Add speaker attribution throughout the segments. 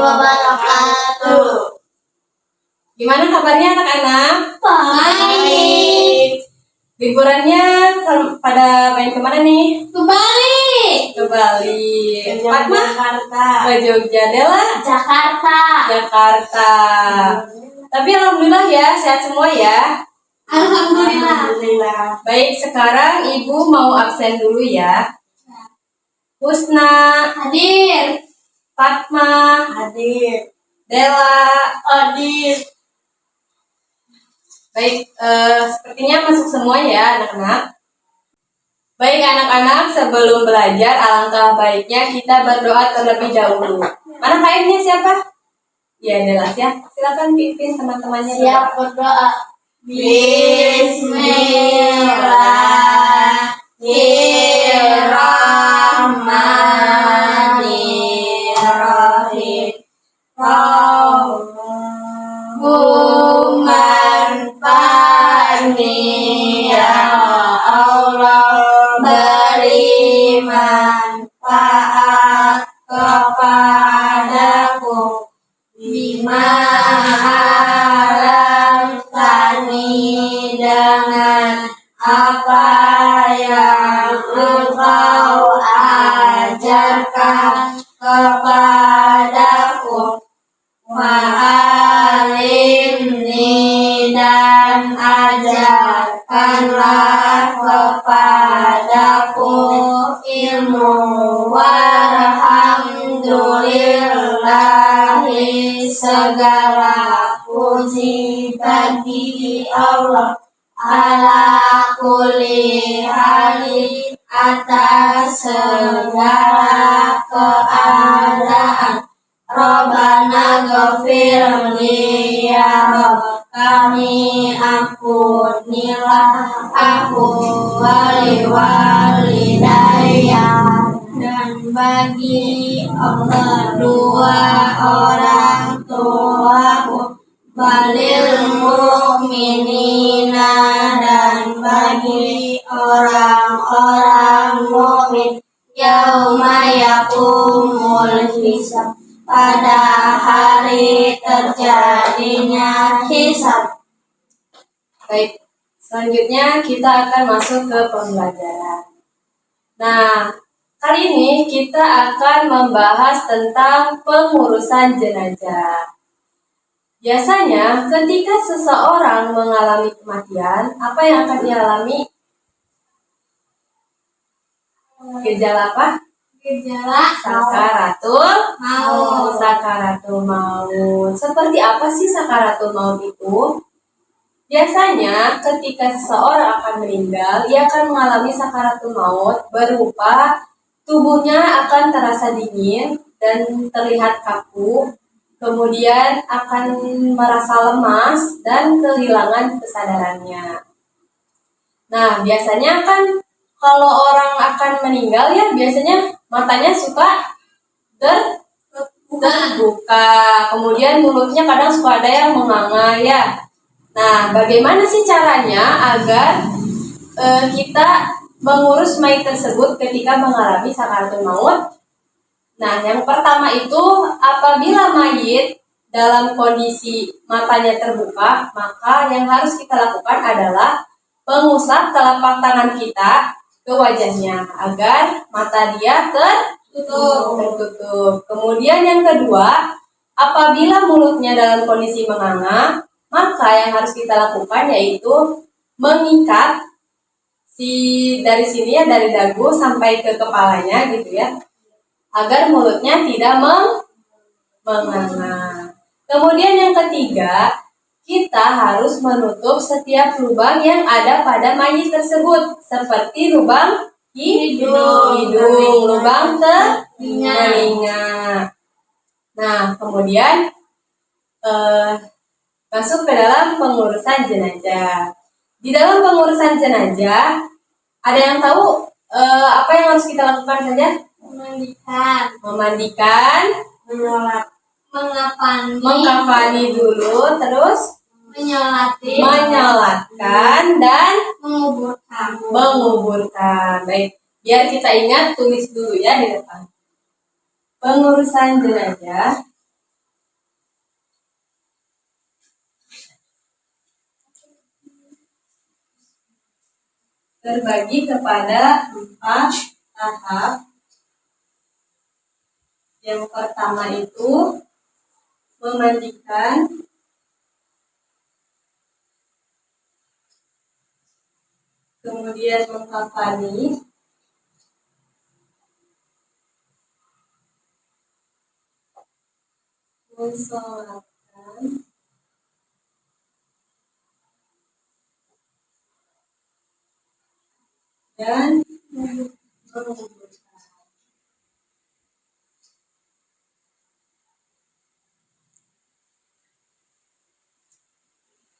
Speaker 1: wabarakatuh.
Speaker 2: Gimana kabarnya anak-anak?
Speaker 1: Baik.
Speaker 2: Liburannya pada main kemana nih?
Speaker 1: Ke Bali.
Speaker 2: Ke Bali. Fatma?
Speaker 1: Jakarta.
Speaker 2: Ke Jogja. Dela?
Speaker 1: Jakarta.
Speaker 2: Jakarta. Tapi alhamdulillah ya, sehat semua ya.
Speaker 1: Alhamdulillah.
Speaker 2: Baik, sekarang ibu mau absen dulu ya. Husna,
Speaker 1: Hadir.
Speaker 2: Fatma,
Speaker 1: Hadir.
Speaker 2: Dela,
Speaker 1: Hadir.
Speaker 2: baik, sepertinya masuk semua ya anak-anak. Baik anak-anak, sebelum belajar alangkah baiknya kita berdoa terlebih dahulu. Mana kainnya siapa? Ya jelas ya. Silakan pimpin teman-temannya.
Speaker 1: Siap berdoa. Bismillahirrahmanirrahim. Allahumma anfa'ni ya Allah, beri manfaat kepadaku bima alamtani, dengan apa yang Engkau ajarkan kepadaku. Wa'alimni, dan ajarkanlah kepadaku ilmu. Walhamdulillahi, segala puji bagi Allah, ala kulli hali, atas segala keadaan. Rabbana ghafirli ya Rabb, kami ampunilah aku wali walidayya, dan bagi Allah dua orang tuaku, walil mu'minina, dan bagi orang-orang mukmin, yauma yaqumul hisab, pada hari terjadinya hisab.
Speaker 2: Baik, selanjutnya kita akan masuk ke pembelajaran. Nah, kali ini kita akan membahas tentang pengurusan jenazah. Biasanya ketika seseorang mengalami kematian, apa yang akan dialami? Gejala apa?
Speaker 1: Gejala
Speaker 2: Sakaratul
Speaker 1: maut.
Speaker 2: Sakaratul maut. Seperti apa sih sakaratul maut itu? Biasanya ketika seseorang akan meninggal, ia akan mengalami sakaratul maut berupa tubuhnya akan terasa dingin dan terlihat kaku, kemudian akan merasa lemas dan kehilangan kesadarannya. Nah, biasanya kan kalau orang akan meninggal ya biasanya matanya suka terbuka, kemudian mulutnya kadang suka ada yang menganga ya. Nah, bagaimana sih caranya agar kita mengurus mayit tersebut ketika mengalami sakaratul maut? Nah, yang pertama itu apabila mayit dalam kondisi matanya terbuka, maka yang harus kita lakukan adalah mengusap telapak tangan kita ke wajahnya agar mata dia tertutup. Kemudian yang kedua, apabila mulutnya dalam kondisi menganga, maka yang harus kita lakukan yaitu mengikat dari sini ya, dari dagu sampai ke kepalanya gitu ya, agar mulutnya tidak menganga. Kemudian yang ketiga, kita harus menutup setiap lubang yang ada pada mayit tersebut, seperti lubang hidung, lubang telinga. Nah, kemudian masuk ke dalam pengurusan jenazah. Di dalam pengurusan jenazah, ada yang tahu apa yang harus kita lakukan saja? Memandikan, mengkafani dulu, terus menyolatkan dan menguburkan. Baik, biar kita ingat, tulis dulu ya di depan. Pengurusan jenazah terbagi kepada 4 tahap. Yang pertama itu memandikan, kemudian mengkafani, mensolatkan, dan menguburkan.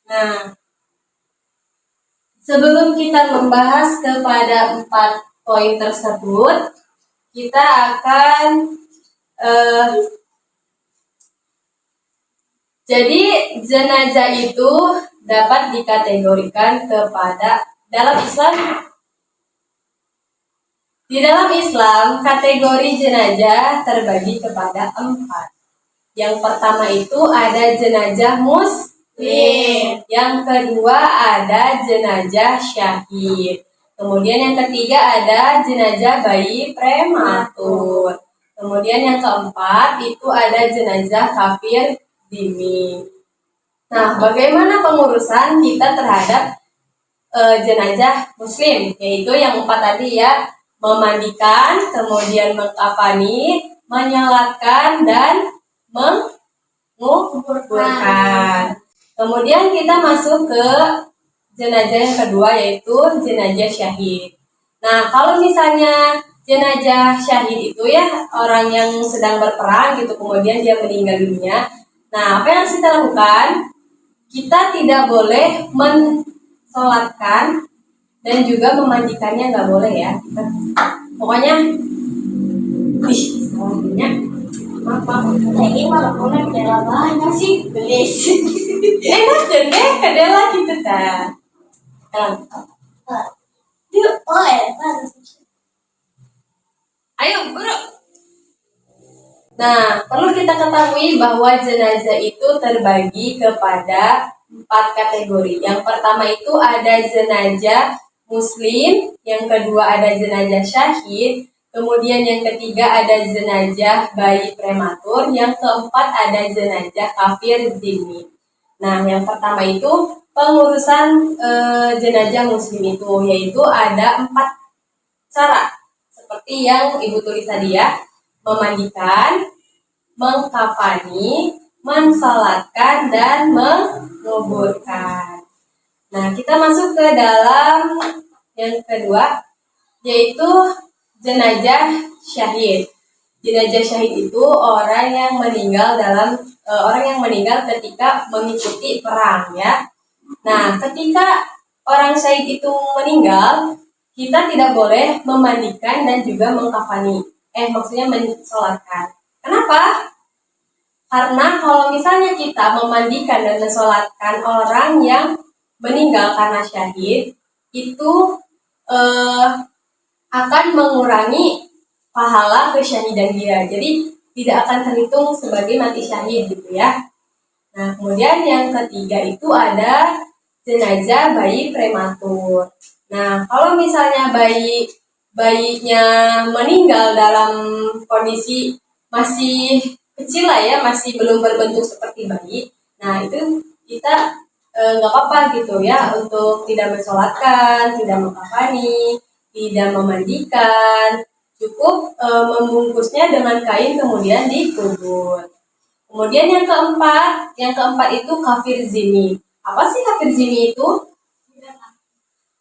Speaker 2: Nah, sebelum kita membahas kepada 4 poin tersebut, kita akan jadi jenazah itu dapat dikategorikan kepada dalam Islam. Di dalam Islam, kategori jenazah terbagi kepada 4. Yang pertama itu ada jenazah muslim. Yang kedua ada jenazah syahid. Kemudian yang ketiga ada jenazah bayi prematur. Kemudian yang keempat itu ada jenazah kafir zimmi. Nah, bagaimana pengurusan kita terhadap jenazah muslim? Yaitu yang 4 tadi ya, memandikan, kemudian mengkafani, menyolatkan, dan menguburkan. Kemudian kita masuk ke jenazah yang kedua, yaitu jenazah syahid. Nah, kalau misalnya jenazah syahid itu ya orang yang sedang berperang gitu, kemudian dia meninggal dunia. Nah, apa yang harus kita lakukan? Kita tidak boleh mensolatkan dan juga memandikannya, nggak boleh ya. Pokoknya, salahnya. Maaf,
Speaker 1: Lagi walaupun ada banyak sih gelis.
Speaker 2: enak deh, kadang gitu ta.
Speaker 1: Yuk,
Speaker 2: Ayo, bro. Nah, perlu kita ketahui bahwa jenazah itu terbagi kepada 4 kategori. Yang pertama itu ada jenazah muslim, yang kedua ada jenazah syahid, kemudian yang ketiga ada jenazah bayi prematur, yang keempat ada jenazah kafir zimmi. Nah, yang pertama itu pengurusan jenazah muslim itu, yaitu ada 4 cara. Seperti yang Ibu tulis tadi ya, memandikan, mengkafani, mensalatkan, dan menguburkan. Nah, kita masuk ke dalam yang kedua, yaitu jenazah syahid. Jenazah syahid itu orang yang meninggal ketika mengikuti perang ya. Nah, ketika orang syahid itu meninggal, kita tidak boleh memandikan dan juga mengkafani. Maksudnya mensolatkan. Kenapa? Karena kalau misalnya kita memandikan dan mensolatkan orang yang meninggal karena syahid, itu akan mengurangi pahala kesyahidan dia. Jadi tidak akan terhitung sebagai mati syahid gitu ya. Nah, kemudian yang ketiga itu ada jenazah bayi prematur. Nah, kalau misalnya bayinya meninggal dalam kondisi masih kecil lah ya, masih belum berbentuk seperti bayi. Nah, itu kita nggak apa-apa gitu ya untuk tidak mensolatkan, tidak mengkafani, tidak memandikan, cukup membungkusnya dengan kain kemudian dikubur. Kemudian yang keempat itu kafir zimmi. Apa sih kafir zimmi itu?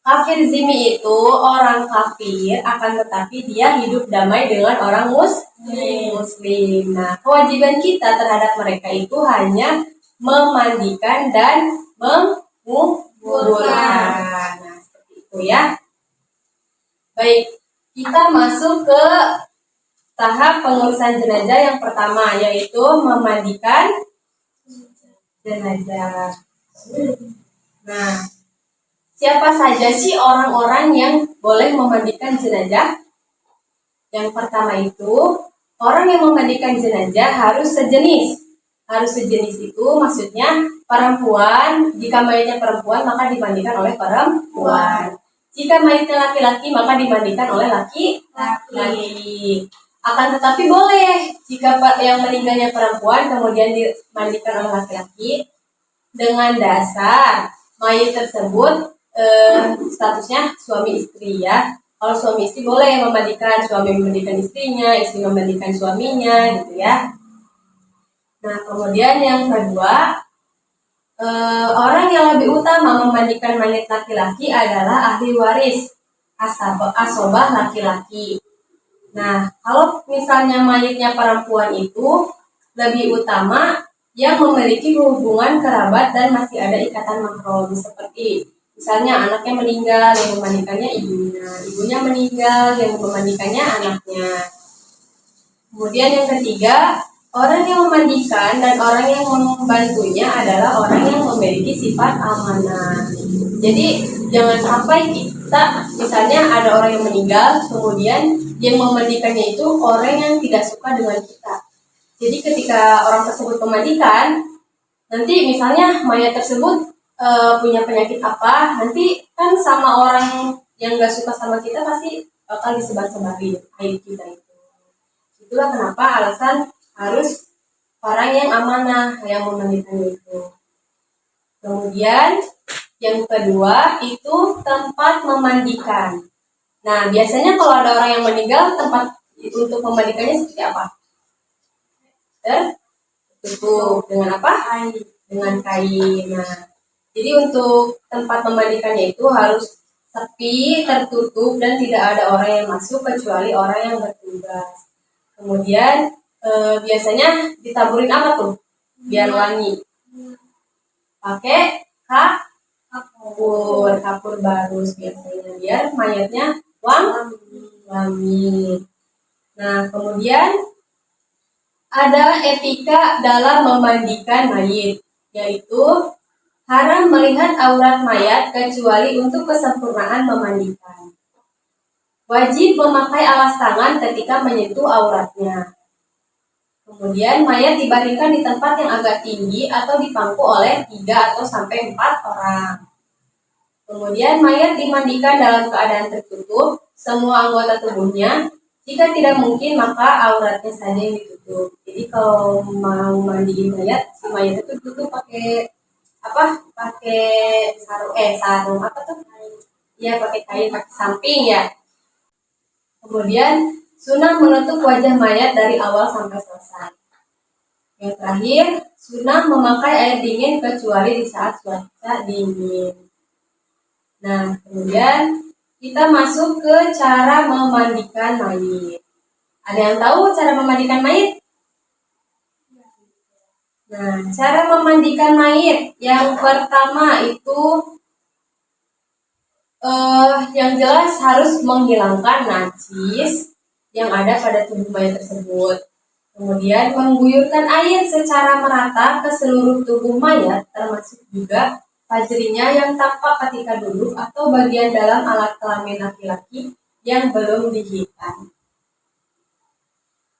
Speaker 2: Kafir zimmi itu orang kafir akan tetapi dia hidup damai dengan orang muslim. Nah, kewajiban kita terhadap mereka itu hanya memandikan dan menguburkan. Nah, seperti itu ya. Baik, kita masuk ke tahap pengurusan jenazah yang pertama, yaitu memandikan jenazah. Nah, siapa saja sih orang-orang yang boleh memandikan jenazah? Yang pertama itu, orang yang memandikan jenazah harus sejenis. Harus sejenis itu maksudnya perempuan, jika mayatnya perempuan maka dimandikan oleh perempuan. Jika mayatnya laki-laki maka dimandikan oleh laki-laki. Akan tetapi boleh jika yang meninggalnya perempuan kemudian dimandikan oleh laki-laki dengan dasar mayat tersebut statusnya suami istri ya. Kalau suami istri boleh memandikan, suami memandikan istrinya, istri memandikan suaminya gitu ya. Nah kemudian yang kedua, orang yang lebih utama memandikan mayat laki-laki adalah ahli waris asobah laki-laki. Nah, kalau misalnya mayatnya perempuan itu lebih utama yang memiliki hubungan kerabat dan masih ada ikatan mahram, seperti misalnya anaknya meninggal yang memandikannya ibunya, ibunya meninggal yang memandikannya anaknya. Kemudian yang ketiga, orang yang memandikan dan orang yang membantunya adalah orang yang memiliki sifat amanah. Jadi jangan sampai kita misalnya ada orang yang meninggal kemudian yang memandikannya itu orang yang tidak suka dengan kita. Jadi ketika orang tersebut memandikan, nanti misalnya mayat tersebut punya penyakit apa, nanti kan sama orang yang gak suka sama kita pasti bakal disebar-sebarin aib kita itu. Itulah kenapa alasan harus orang yang amanah yang memandikannya itu. Kemudian yang kedua itu tempat memandikan. Nah, biasanya kalau ada orang yang meninggal, tempat untuk memandikannya seperti apa? Tertutup dengan apa? Dengan kain. Nah, jadi untuk tempat memandikannya itu harus sepi, tertutup, dan tidak ada orang yang masuk kecuali orang yang bertugas. Kemudian biasanya ditaburin apa tuh? Biar wangi. Pakai kapur barus biasanya biar mayatnya wangi. Nah, kemudian ada etika dalam memandikan mayit, yaitu haram melihat aurat mayat kecuali untuk kesempurnaan memandikan. Wajib memakai alas tangan ketika menyentuh auratnya. Kemudian mayat dibaringkan di tempat yang agak tinggi atau dipangku oleh 3 atau sampai 4 orang. Kemudian mayat dimandikan dalam keadaan tertutup semua anggota tubuhnya. Jika tidak mungkin maka auratnya saja yang ditutup. Jadi kalau mau mandiin mayat, si mayat itu tutup pakai apa? Pakai sarung apa tuh? Ya pakai kain, pakai samping ya. Kemudian sunah menutup wajah mayat dari awal sampai selesai. Yang terakhir, sunah memakai air dingin kecuali di saat cuaca dingin. Nah, kemudian kita masuk ke cara memandikan mayit. Ada yang tahu cara memandikan mayit? Nah, cara memandikan mayit yang pertama itu yang jelas harus menghilangkan najis yang ada pada tubuh mayat tersebut. Kemudian mengguyurkan air secara merata ke seluruh tubuh mayat, termasuk juga fajrinya yang tampak ketika duduk atau bagian dalam alat kelamin laki-laki yang belum dihitan.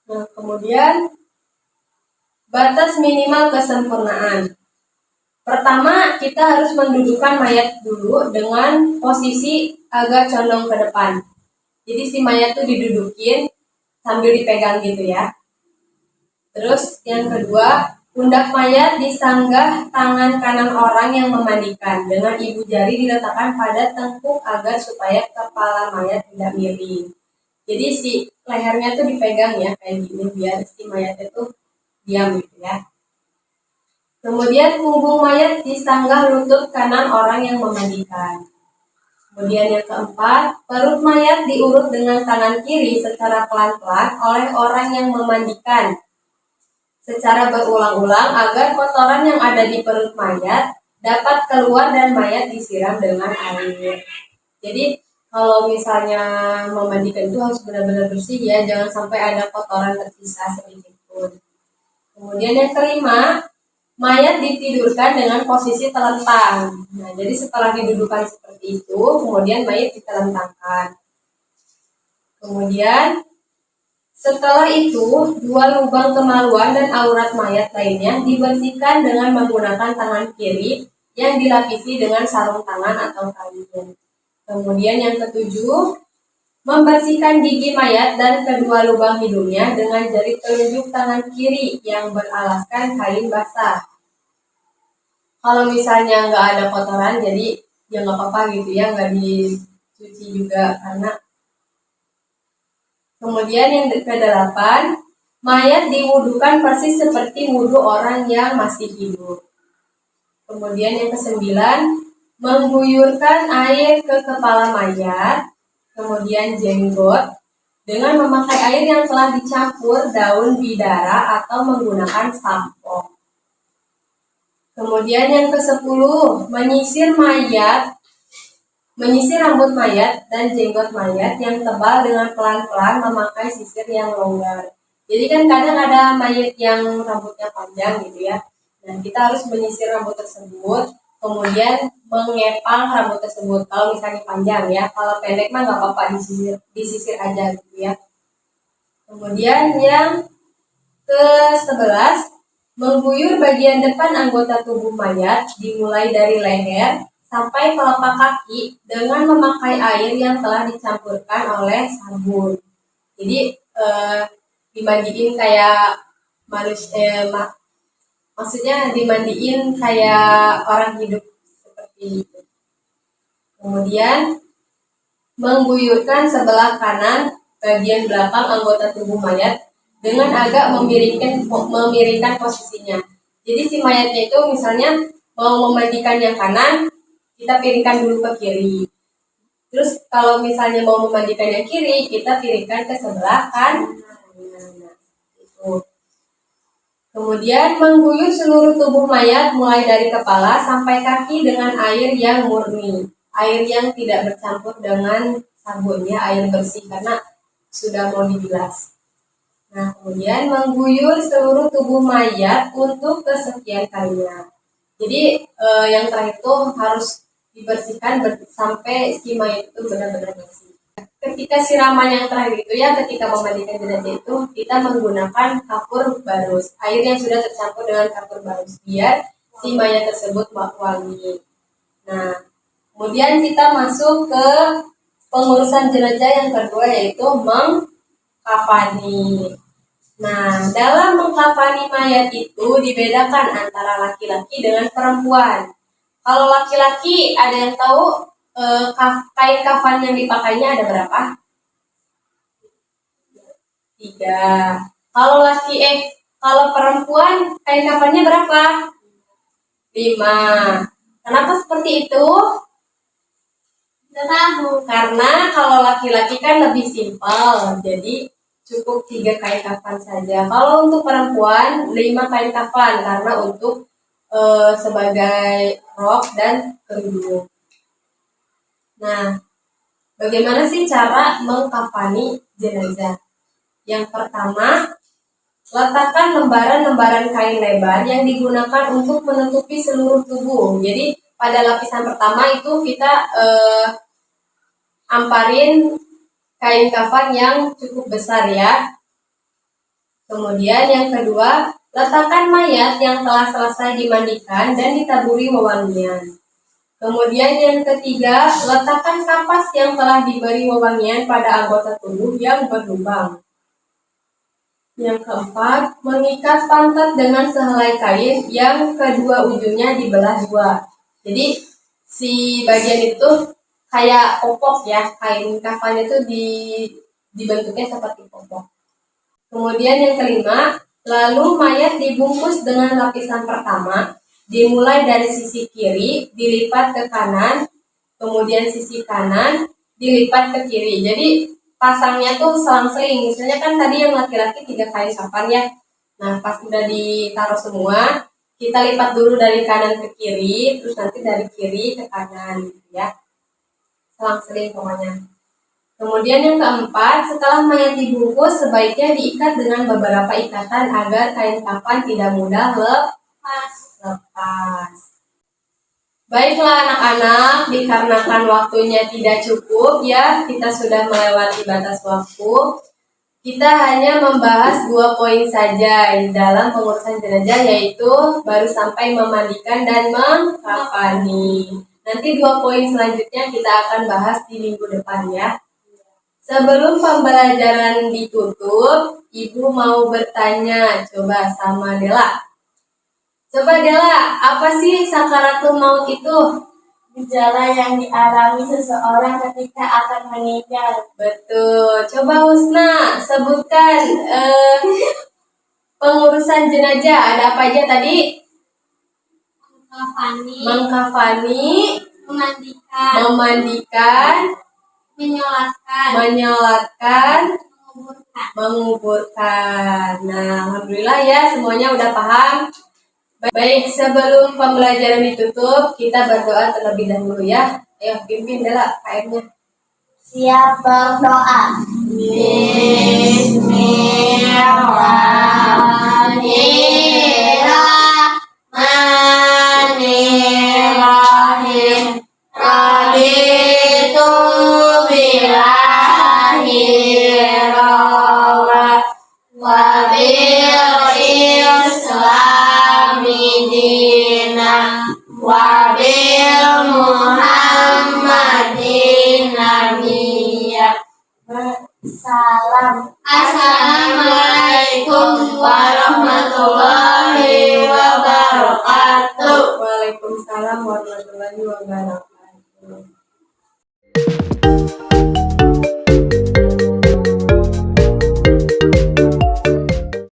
Speaker 2: Nah, kemudian batas minimal kesempurnaan. Pertama, kita harus mendudukkan mayat dulu dengan posisi agak condong ke depan. Jadi si mayat tuh didudukin sambil dipegang gitu ya. Terus yang kedua, pundak mayat disanggah tangan kanan orang yang memandikan dengan ibu jari diletakkan pada tengkuk agar supaya kepala mayat tidak miring. Jadi si lehernya tuh dipegang ya kayak gini biar si mayat itu diam gitu ya. Kemudian punggung mayat disanggah lutut kanan orang yang memandikan. Kemudian yang keempat, perut mayat diurut dengan tangan kiri secara pelan-pelan oleh orang yang memandikan secara berulang-ulang agar kotoran yang ada di perut mayat dapat keluar dan mayat disiram dengan air. Jadi kalau misalnya memandikan itu harus benar-benar bersih ya, jangan sampai ada kotoran tersisa sedikit pun. Kemudian yang kelima, mayat ditidurkan dengan posisi telentang. Nah, jadi setelah didudukan seperti itu, kemudian mayat ditelentangkan. Kemudian setelah itu, 2 lubang kemaluan dan aurat mayat lainnya dibersihkan dengan menggunakan tangan kiri yang dilapisi dengan sarung tangan atau kain. Kemudian yang ketujuh, membersihkan gigi mayat dan kedua lubang hidungnya dengan jari telunjuk tangan kiri yang beralaskan kain basah. Kalau misalnya nggak ada kotoran, jadi ya nggak apa-apa gitu ya, nggak dicuci juga karena. Kemudian yang kedelapan, mayat diwudukan persis seperti wudhu orang yang masih hidup. Kemudian yang kesembilan, mengguyurkan air ke kepala mayat, kemudian jenggot, dengan memakai air yang telah dicampur daun bidara atau menggunakan sampo. Kemudian yang ke-10, menyisir rambut mayat dan jenggot mayat yang tebal dengan pelan-pelan memakai sisir yang longgar. Jadi kan kadang ada mayat yang rambutnya panjang gitu ya. Nah, kita harus menyisir rambut tersebut, kemudian mengepang rambut tersebut. Kalau misalnya panjang ya, kalau pendek mah nggak apa-apa, disisir aja gitu ya. Kemudian yang ke-11, mengguyur bagian depan anggota tubuh mayat dimulai dari leher sampai telapak kaki dengan memakai air yang telah dicampurkan oleh sabun. Jadi dimandiin kayak maksudnya dimandiin kayak orang hidup seperti itu. Kemudian mengguyurkan sebelah kanan bagian belakang anggota tubuh mayat dengan agak memiringkan posisinya. Jadi si mayatnya itu misalnya mau memandikan yang kanan, kita piringkan dulu ke kiri. Terus kalau misalnya mau memandikan yang kiri, kita piringkan ke sebelah kanan. Nah, itu. Kemudian mengguyur seluruh tubuh mayat mulai dari kepala sampai kaki dengan air yang murni. Air yang tidak bercampur dengan sabun ya, air bersih karena sudah mau dibilas. Nah, kemudian mengguyur seluruh tubuh mayat untuk kesekian kalinya. Jadi yang terakhir itu harus dibersihkan sampai si mayat itu benar-benar bersih. Ketika siraman yang terakhir itu ya, ketika memandikan jenazah itu kita menggunakan kapur barus, air yang sudah tercampur dengan kapur barus biar si mayat tersebut wangi. Nah, kemudian kita masuk ke pengurusan jenazah yang kedua, yaitu mengkafani. Nah, dalam mengkafani mayat itu dibedakan antara laki-laki dengan perempuan. Kalau laki-laki, ada yang tahu kain kafan yang dipakainya ada berapa? 3. Kalau perempuan kain kafannya berapa? 5. Kenapa seperti itu?
Speaker 1: Nggak tahu.
Speaker 2: Karena kalau laki-laki kan lebih simpel, jadi cukup 3 kain kafan saja. Kalau untuk perempuan 5 kain kafan karena untuk sebagai rok dan kerudung. Nah, bagaimana sih cara mengkafani jenazah? Yang pertama, letakkan lembaran-lembaran kain lebar yang digunakan untuk menutupi seluruh tubuh. Jadi pada lapisan pertama itu kita amparin kain kafan yang cukup besar ya. Kemudian yang kedua, letakkan mayat yang telah selesai dimandikan dan ditaburi wewangian. Kemudian yang ketiga, letakkan kapas yang telah diberi wewangian pada anggota tubuh yang berlubang. Yang keempat, mengikat pantat dengan sehelai kain yang kedua ujungnya dibelah 2. Jadi si bagian itu kayak popok ya, kain kafannya itu dibentuknya seperti popok. Kemudian yang kelima, lalu mayat dibungkus dengan lapisan pertama. Dimulai dari sisi kiri, dilipat ke kanan, kemudian sisi kanan, dilipat ke kiri. Jadi pasangnya tuh selang-seling. Misalnya kan tadi yang laki-laki 3 kain kafan ya. Nah, pas udah ditaruh semua, kita lipat dulu dari kanan ke kiri, terus nanti dari kiri ke kanan gitu ya. Selang-seling pokoknya. Kemudian yang keempat, setelah mayat dibungkus, sebaiknya diikat dengan beberapa ikatan agar kain kafan tidak mudah lepas. Baiklah anak-anak, dikarenakan waktunya tidak cukup ya, kita sudah melewati batas waktu. Kita hanya membahas 2 poin saja dalam pengurusan jenazah, yaitu baru sampai memandikan dan mengkafani. Nanti 2 poin selanjutnya kita akan bahas di minggu depan ya. Sebelum pembelajaran ditutup, Ibu mau bertanya coba sama Dela. Coba Dela, apa sih sakaratul maut itu?
Speaker 1: Gejala yang dialami seseorang ketika akan meninggal.
Speaker 2: Betul. Coba Husna sebutkan pengurusan jenazah ada apa aja tadi? Mengkafani, memandikan, menyolatkan, menguburkan. Nah, alhamdulillah ya semuanya udah paham. Baik, sebelum pembelajaran ditutup, kita berdoa terlebih dahulu ya. Ayo, pimpin Dela KM-nya.
Speaker 1: Siap berdoa. Bismillahirrahmanirrahim. Raditu billahi rabban wa bil islami dinan wa bil muhammadin nabiyya. Salam. Assalamualaikum warahmatullahi wabarakatuh.
Speaker 2: Waalaikumsalam warahmatullahi wabarakatuh.